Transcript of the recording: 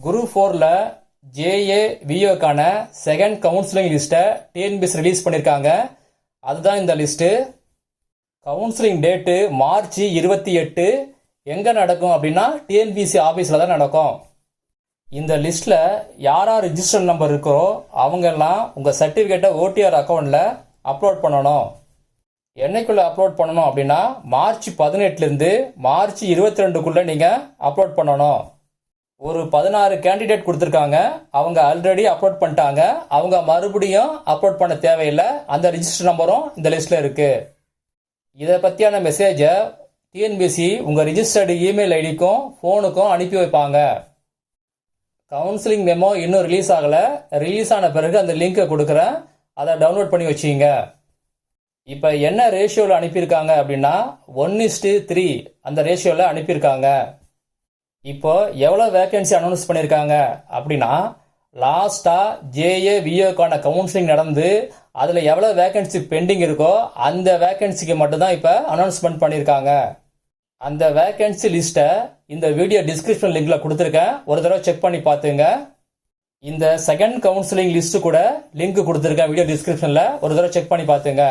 Group 4ல JA விஓக்கான second counselling லிஸ்ட்டை TNPSC release பண்ணியிருக்காங்க. அதுதான் இந்த லிஸ்ட்டு. Counselling date March 28. எங்கே நடக்கும் அப்படின்னா டிஎன்பிஎஸ்சி ஆஃபீஸில் தான் நடக்கும். இந்த லிஸ்ட்டில் யார் ரிஜிஸ்டர் நம்பர் இருக்கோ அவங்கெல்லாம் உங்கள் சர்டிஃபிகேட்டை ஓடிஆர் அக்கௌண்ட்டில் அப்லோட் பண்ணணும். என்னைக்குள்ளே அப்லோட் பண்ணணும் அப்படின்னா மார்ச் 18லேருந்து மார்ச் 22க்குள்ளே நீங்கள் அப்லோட் பண்ணணும். ஒரு 16 கேண்டிடேட் கொடுத்துருக்காங்க. அவங்க ஆல்ரெடி அப்லோட் பண்ணிட்டாங்க. அவங்க மறுபடியும் அப்லோட் பண்ண தேவையில்லை. அந்த ரிஜிஸ்டர் நம்பரும் இந்த லிஸ்ட்டில் இருக்குது. இதை பற்றியான மெசேஜை டிஎன்பிஎஸ்சி உங்கள் ரிஜிஸ்டர்டு இமெயில் ஐடிக்கும் ஃபோனுக்கும் அனுப்பி வைப்பாங்க. கவுன்சிலிங் மெமோ இன்னும் ரிலீஸ் ஆகலை. ரிலீஸ் ஆன பிறகு அந்த லிங்கை கொடுக்குறேன். அதை டவுன்லோட் பண்ணி வச்சிங்க. இப்போ என்ன ரேஷியோவில் அனுப்பியிருக்காங்க அப்படின்னா 1:3 அந்த ரேஷியோவில் அனுப்பியிருக்காங்க. இப்போ எவ்வளோ வேகன்சி அனௌன்ஸ் பண்ணியிருக்காங்க அப்படின்னா லாஸ்ட்டாக ஜேஏ விஓக்கான கவுன்சிலிங் நடந்து அதில் எவ்வளோ வேகன்சி பெண்டிங் இருக்கோ அந்த வேகன்சிக்கு மட்டும்தான் இப்போ அனௌன்ஸ்மெண்ட் பண்ணியிருக்காங்க. அந்த வேகன்சி லிஸ்ட்டை இந்த வீடியோ டிஸ்கிரிப்ஷன் லிங்க்ல கொடுத்துருக்கேன். ஒரு தடவை செக் பண்ணி பார்த்துங்க. இந்த செகண்ட் கவுன்சிலிங் லிஸ்ட்டு கூட லிங்க் கொடுத்துருக்கேன் வீடியோ டிஸ்கிரிப்ஷனில். ஒரு தடவை செக் பண்ணி பார்த்துங்க.